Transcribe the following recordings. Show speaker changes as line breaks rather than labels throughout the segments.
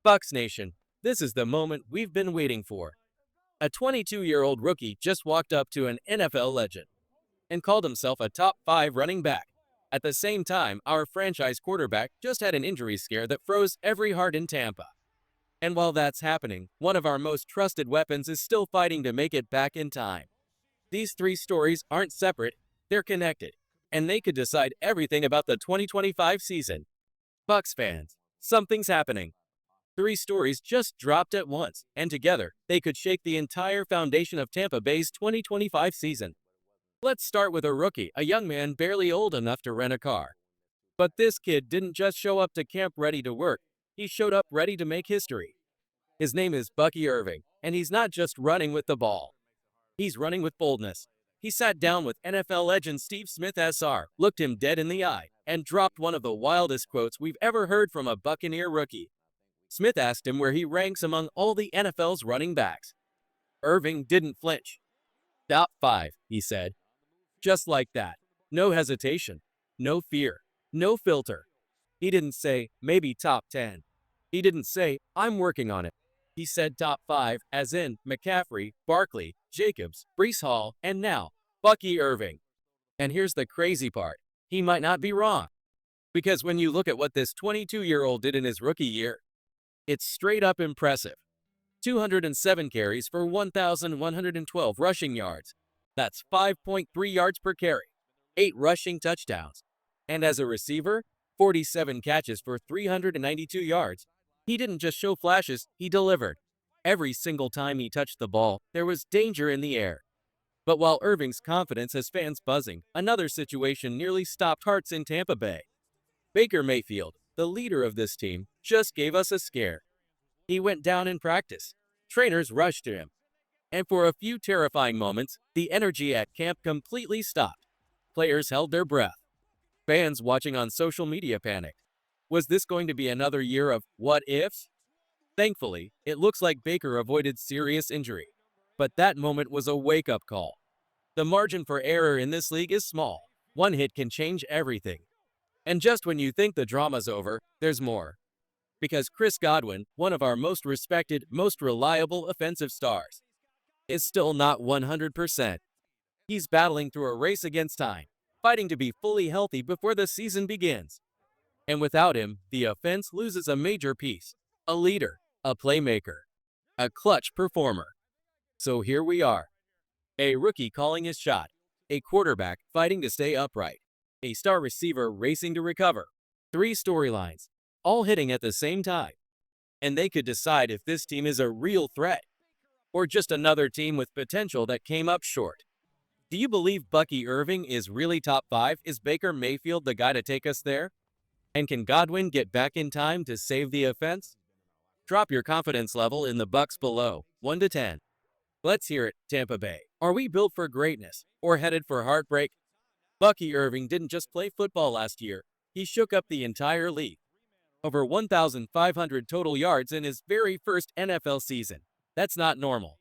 Bucs Nation, this is the moment we've been waiting for. A 22-year-old rookie just walked up to an NFL legend and called himself a top 5 running back. At the same time, our franchise quarterback just had an injury scare that froze every heart in Tampa. And while that's happening, one of our most trusted weapons is still fighting to make it back in time. These three stories aren't separate, they're connected, and they could decide everything about the 2025 season. Bucs fans, something's happening. Three stories just dropped at once, and together, they could shake the entire foundation of Tampa Bay's 2025 season. Let's start with a rookie, a young man barely old enough to rent a car. But this kid didn't just show up to camp ready to work, he showed up ready to make history. His name is Bucky Irving, and he's not just running with the ball. He's running with boldness. He sat down with NFL legend Steve Smith SR, looked him dead in the eye, and dropped one of the wildest quotes we've ever heard from a Buccaneer rookie. Smith asked him where he ranks among all the NFL's running backs. Irving didn't flinch. Top 5, he said. Just like that. No hesitation. No fear. No filter. He didn't say, maybe top 10. He didn't say, I'm working on it. He said top 5, as in McCaffrey, Barkley, Jacobs, Breece Hall, and now, Bucky Irving. And here's the crazy part. He might not be wrong. Because when you look at what this 22-year-old did in his rookie year, it's straight up impressive. 207 carries for 1,112 rushing yards. That's 5.3 yards per carry. 8 rushing touchdowns. And as a receiver, 47 catches for 392 yards. He didn't just show flashes, he delivered. Every single time he touched the ball, there was danger in the air. But while Irving's confidence has fans buzzing, another situation nearly stopped hearts in Tampa Bay. Baker Mayfield, the leader of this team, just gave us a scare. He went down in practice. Trainers rushed to him. And for a few terrifying moments, the energy at camp completely stopped. Players held their breath. Fans watching on social media panicked. Was this going to be another year of what ifs? Thankfully, it looks like Baker avoided serious injury. But that moment was a wake-up call. The margin for error in this league is small. One hit can change everything. And just when you think the drama's over, there's more. Because Godwin, one of our most respected, most reliable offensive stars, is still not 100%. He's battling through a race against time, fighting to be fully healthy before the season begins. And without him, the offense loses a major piece, a leader, a playmaker, a clutch performer. So here we are. A rookie calling his shot, a quarterback fighting to stay upright, a star receiver racing to recover. 3 storylines, all hitting at the same time. And they could decide if this team is a real threat, or just another team with potential that came up short. Do you believe Bucky Irving is really top 5? Is Baker Mayfield the guy to take us there? And can Godwin get back in time to save the offense? Drop your confidence level in the Bucs below, 1 to 10. Let's hear it, Tampa Bay. Are we built for greatness, or headed for heartbreak? Bucky Irving didn't just play football last year, he shook up the entire league. Over 1,500 total yards in his very first NFL season. That's not normal.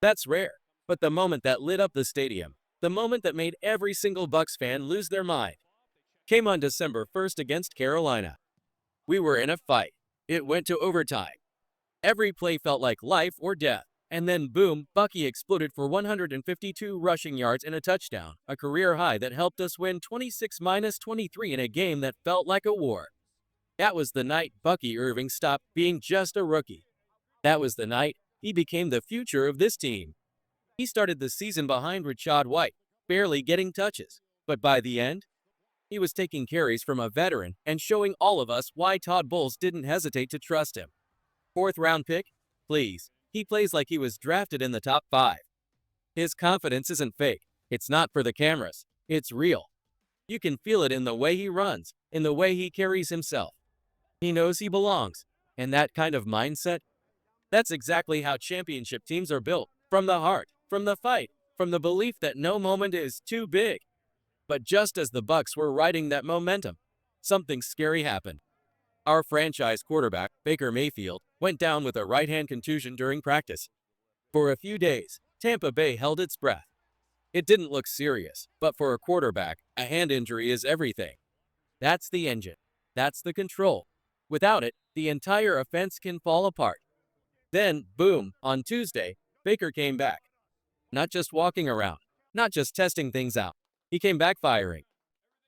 That's rare. But the moment that lit up the stadium, the moment that made every single Bucs fan lose their mind, came on December 1st against Carolina. We were in a fight. It went to overtime. Every play felt like life or death. And then boom, Bucky exploded for 152 rushing yards and a touchdown, a career high that helped us win 26-23 in a game that felt like a war. That was the night Bucky Irving stopped being just a rookie. That was the night he became the future of this team. He started the season behind Rachaad White, barely getting touches. But by the end, he was taking carries from a veteran and showing all of us why Todd Bowles didn't hesitate to trust him. 4th round pick? Please. He plays like he was drafted in the top 5. His confidence isn't fake. It's not for the cameras. It's real. You can feel it in the way he runs, in the way he carries himself. He knows he belongs. And that kind of mindset? That's exactly how championship teams are built. From the heart, from the fight, from the belief that no moment is too big. But just as the Bucs were riding that momentum, something scary happened. Our franchise quarterback, Baker Mayfield, went down with a right-hand contusion during practice. For a few days, Tampa Bay held its breath. It didn't look serious, but for a quarterback, a hand injury is everything. That's the engine. That's the control. Without it, the entire offense can fall apart. Then, boom, on Tuesday, Baker came back. Not just walking around, not just testing things out. He came back firing.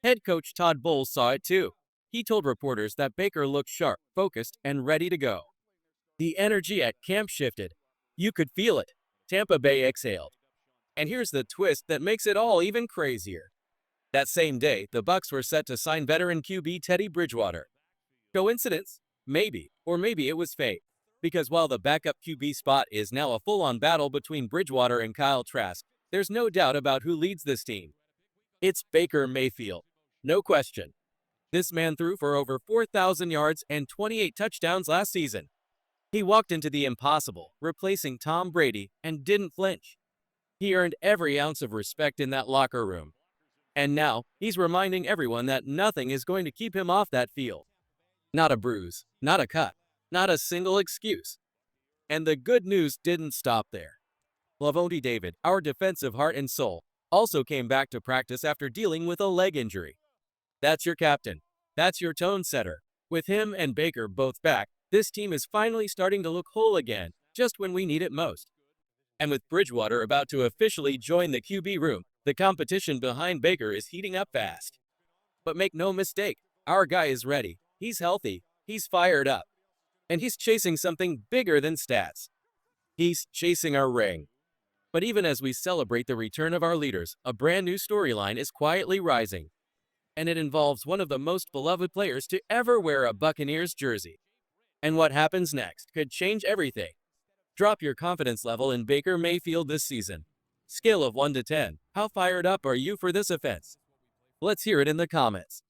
Head coach Todd Bowles saw it too. He told reporters that Baker looked sharp, focused, and ready to go. The energy at camp shifted. You could feel it. Tampa Bay exhaled. And here's the twist that makes it all even crazier. That same day, the Bucs were set to sign veteran QB Teddy Bridgewater. Coincidence? Maybe. Or maybe it was fate. Because while the backup QB spot is now a full-on battle between Bridgewater and Kyle Trask, there's no doubt about who leads this team. It's Baker Mayfield. No question. This man threw for over 4,000 yards and 28 touchdowns last season. He walked into the impossible, replacing Tom Brady, and didn't flinch. He earned every ounce of respect in that locker room. And now, he's reminding everyone that nothing is going to keep him off that field. Not a bruise, not a cut, not a single excuse. And the good news didn't stop there. Lavonte David, our defensive heart and soul, also came back to practice after dealing with a leg injury. That's your captain. That's your tone setter. With him and Baker both back, this team is finally starting to look whole again, just when we need it most. And with Bridgewater about to officially join the QB room, the competition behind Baker is heating up fast. But make no mistake, our guy is ready. He's healthy. He's fired up. And he's chasing something bigger than stats. He's chasing our ring. But even as we celebrate the return of our leaders, a brand new storyline is quietly rising. And it involves one of the most beloved players to ever wear a Buccaneers jersey. And what happens next could change everything. Drop your confidence level in Baker Mayfield this season. Scale of 1 to 10. How fired up are you for this offense? Let's hear it in the comments.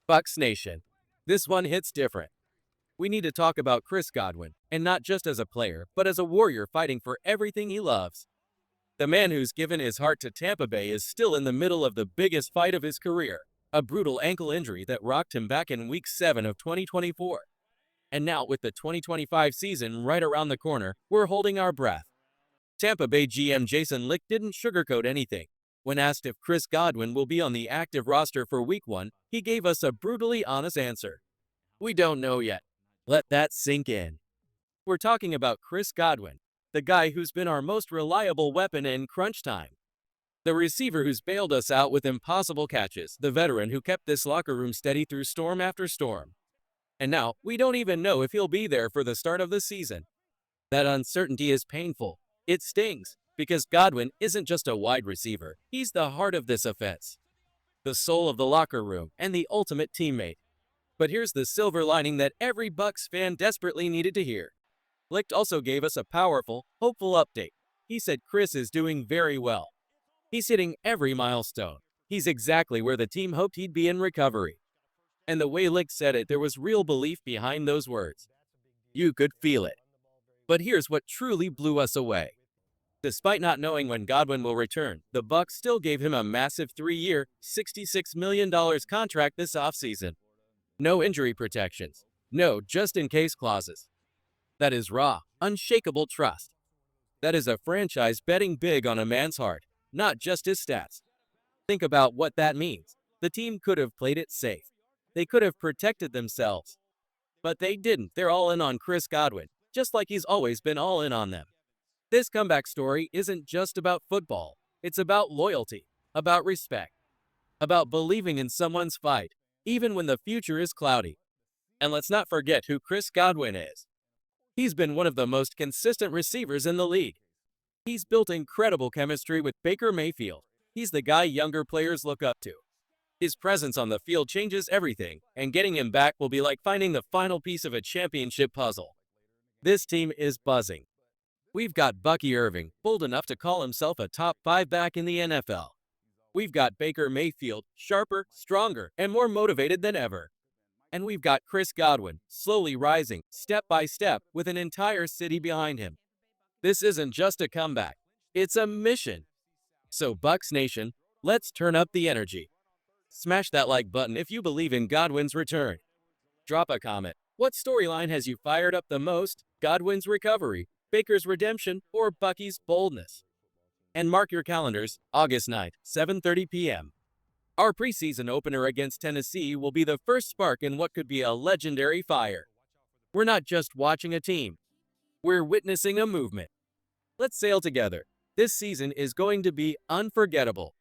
Bucs Nation. This one hits different. We need to talk about Chris Godwin, and not just as a player, but as a warrior fighting for everything he loves. The man who's given his heart to Tampa Bay is still in the middle of the biggest fight of his career, a brutal ankle injury that rocked him back in Week 7 of 2024. And now, with the 2025 season right around the corner, we're holding our breath. Tampa Bay GM Jason Licht didn't sugarcoat anything. When asked if Chris Godwin will be on the active roster for Week 1, he gave us a brutally honest answer. We don't know yet. Let that sink in. We're talking about Chris Godwin, the guy who's been our most reliable weapon in crunch time. The receiver who's bailed us out with impossible catches, the veteran who kept this locker room steady through storm after storm. And now, we don't even know if he'll be there for the start of the season. That uncertainty is painful. It stings, because Godwin isn't just a wide receiver. He's the heart of this offense, the soul of the locker room, and the ultimate teammate. But here's the silver lining that every Bucs fan desperately needed to hear. Licht also gave us a powerful, hopeful update. He said Chris is doing very well. He's hitting every milestone. He's exactly where the team hoped he'd be in recovery. And the way Licht said it, there was real belief behind those words. You could feel it. But here's what truly blew us away. Despite not knowing when Godwin will return, the Bucs still gave him a massive 3-year, $66 million contract this offseason. No injury protections. No just-in-case clauses. That is raw, unshakable trust. That is a franchise betting big on a man's heart, not just his stats. Think about what that means. The team could have played it safe. They could have protected themselves. But they didn't. They're all in on Chris Godwin, just like he's always been all in on them. This comeback story isn't just about football. It's about loyalty, about respect, about believing in someone's fight, even when the future is cloudy. And let's not forget who Chris Godwin is. He's been one of the most consistent receivers in the league. He's built incredible chemistry with Baker Mayfield. He's the guy younger players look up to. His presence on the field changes everything, and getting him back will be like finding the final piece of a championship puzzle. This team is buzzing. We've got Bucky Irving, bold enough to call himself a top 5 back in the NFL. We've got Baker Mayfield, sharper, stronger, and more motivated than ever. And we've got Chris Godwin, slowly rising, step by step, with an entire city behind him. This isn't just a comeback. It's a mission. So Bucs Nation, let's turn up the energy. Smash that like button if you believe in Godwin's return. Drop a comment. What storyline has you fired up the most? Godwin's recovery, Baker's redemption, or Bucky's boldness? And mark your calendars, August 9th, 7:30 p.m. Our preseason opener against Tennessee will be the first spark in what could be a legendary fire. We're not just watching a team, we're witnessing a movement. Let's sail together. This season is going to be unforgettable.